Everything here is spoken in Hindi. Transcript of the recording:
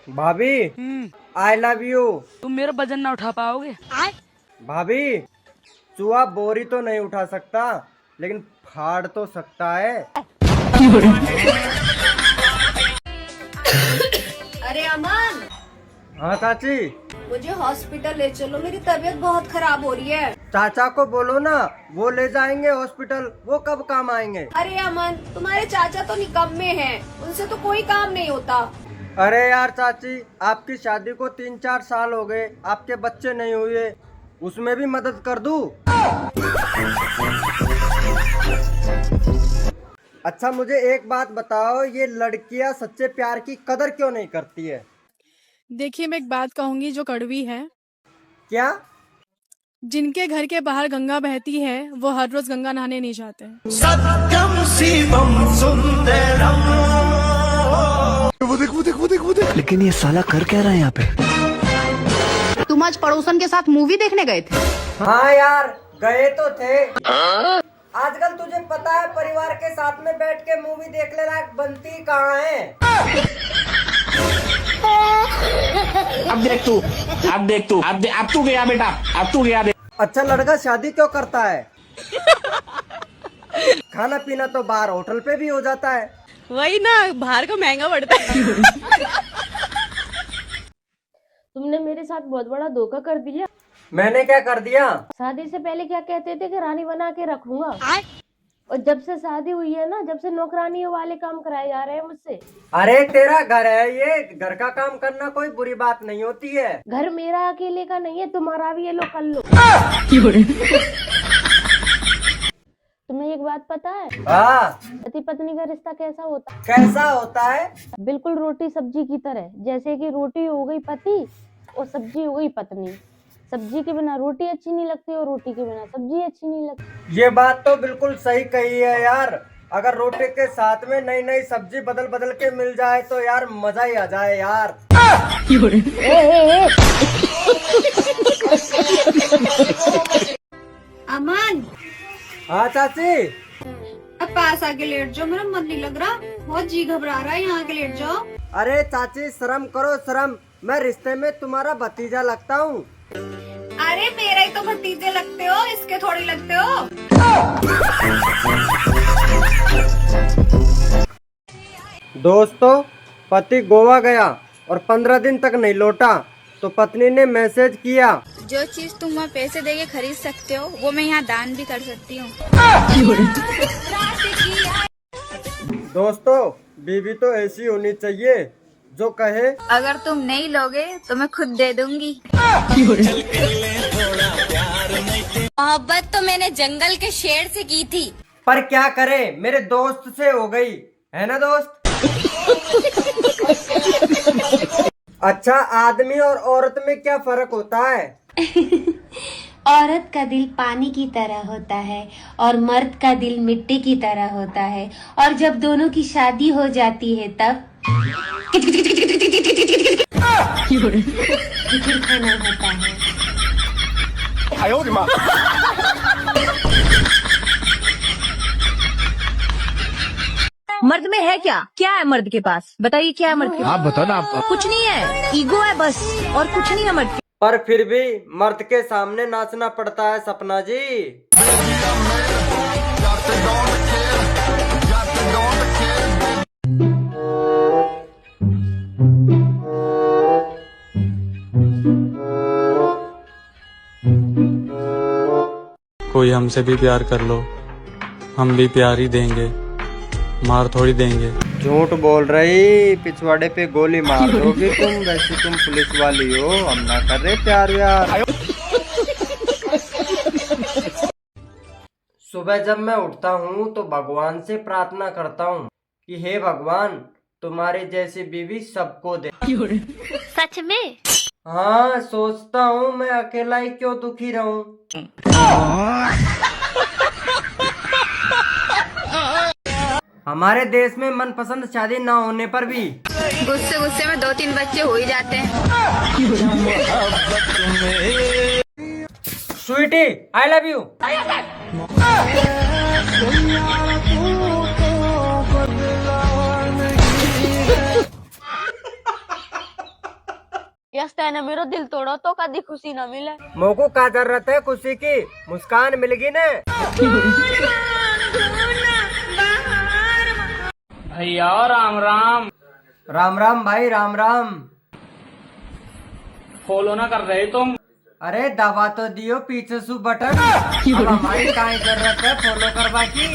भाभी आई लव यू। तुम मेरा वजन ना उठा पाओगे। भाभी चूहा बोरी तो नहीं उठा सकता लेकिन फाड़ तो सकता है। अरे अमन, हाँ चाची। मुझे हॉस्पिटल ले चलो, मेरी तबीयत बहुत खराब हो रही है। चाचा को बोलो ना, वो ले जाएंगे हॉस्पिटल। वो कब काम आएंगे? अरे अमन, तुम्हारे चाचा तो निकम्मे हैं, उनसे तो कोई काम नहीं होता। अरे यार चाची, आपकी शादी को 3-4 साल हो गए, आपके बच्चे नहीं हुए, उसमें भी मदद कर दूं? अच्छा मुझे एक बात बताओ, ये लड़कियां सच्चे प्यार की कदर क्यों नहीं करती है? देखिए, मैं एक बात कहूंगी जो कड़वी है। क्या? जिनके घर के बाहर गंगा बहती है वो हर रोज गंगा नहाने नहीं जाते हैं। सत्यम शिवम सुंदरम। वो देख। लेकिन ये साला कर क्या रहा है यहाँ पे? तुम आज पड़ोसन के साथ मूवी देखने गए थे? हाँ यार, गए तो थे। आजकल तुझे पता है परिवार के साथ में बैठ के मूवी देखने लायक बनती कहाँ है? अब तू गया बेटा, अब तू गया। अच्छा लड़का शादी क्यों करता है? खाना पीना तो बाहर होटल पे भी हो जाता है। वही ना, बाहर का महंगा पड़ता है। तुमने मेरे साथ बहुत बड़ा धोखा कर दिया। मैंने क्या कर दिया? शादी से पहले क्या कहते थे कि रानी बना के रखूंगा, और जब से शादी हुई है ना, जब से नौकरानियों वाले काम कराए जा रहे हैं मुझसे। अरे तेरा घर है, ये घर का काम करना कोई बुरी बात नहीं होती है। घर मेरा अकेले का नहीं है, तुम्हारा भी है, लो कर लो। तुम्हें एक बात पता है? हाँ। पति पत्नी का रिश्ता कैसा होता है? कैसा होता है? बिल्कुल रोटी सब्जी की तरह। जैसे कि रोटी हो गई पति और सब्जी हो गई पत्नी। सब्जी के बिना रोटी अच्छी नहीं लगती और रोटी के बिना सब्जी अच्छी नहीं लगती। ये बात तो बिल्कुल सही कही है यार। अगर रोटी के साथ में नई नई सब्जी बदल बदल के मिल जाए तो यार मजा ही आ जाए यार। अमन, हाँ चाची। अब पास आके लेट जाओ, मेरा मन नहीं लग रहा, बहुत जी घबरा रहा है, यहाँ आके लेट जाओ। अरे चाची शर्म करो शर्म, मैं रिश्ते में तुम्हारा भतीजा लगता हूँ। अरे मेरा ही तो भतीजे लगते हो, इसके थोड़ी लगते हो। दोस्तों, पति गोवा गया और 15 दिन तक नहीं लौटा तो पत्नी ने मैसेज किया, जो चीज तुम वहाँ पैसे देके खरीद सकते हो वो मैं यहाँ दान भी कर सकती हूँ। दोस्तों बीवी तो ऐसी होनी चाहिए जो कहे, अगर तुम नहीं लोगे तो मैं खुद दे दूंगी। मोहब्बत तो मैंने जंगल के शेर से की थी, पर क्या करे मेरे दोस्त से हो गई, है ना दोस्त? अच्छा आदमी और औरत में क्या फर्क होता है? औरत का दिल पानी की तरह होता है और मर्द का दिल मिट्टी की तरह होता है, और जब दोनों की शादी हो जाती है तब खिचड़ी खाना होता है। मर्द में है क्या? क्या है मर्द के पास? बताइए क्या है मर्द के पास? आप बताओ ना। आप कुछ नहीं है, ईगो है बस, और कुछ नहीं है मर्द के। पर फिर भी मर्द के सामने नाचना पड़ता है सपना जी। कोई हमसे भी प्यार कर लो, हम भी प्यार ही देंगे, मार थोड़ी देंगे। झूठ बोल रही, पिछवाड़े पे गोली मार दोगी तुम। वैसे तुम पुलिस वाली हो, हम ना कर रहे प्यार व्यार। सुबह जब मैं उठता हूँ तो भगवान से प्रार्थना करता हूँ कि हे भगवान तुम्हारी जैसी बीवी सबको दे। सच में? हाँ सोचता हूँ मैं अकेला ही क्यों दुखी रहूं। हमारे देश में मनपसंद शादी ना होने पर भी गुस्से गुस्से में 2-3 बच्चे हो ही जाते हैं। Sweetie I love you. Yes तेने मेरा दिल तोड़ो तो कभी खुशी ना मिले। मोको का जरूरत है खुशी की, मुस्कान मिलेगी ने। भैया राम राम। राम राम भाई राम राम। फॉलो ना कर रहे तुम? अरे दबा तो दियो पीछे सु बटन। अब हमारी काय जरूरत है फॉलो करवा की।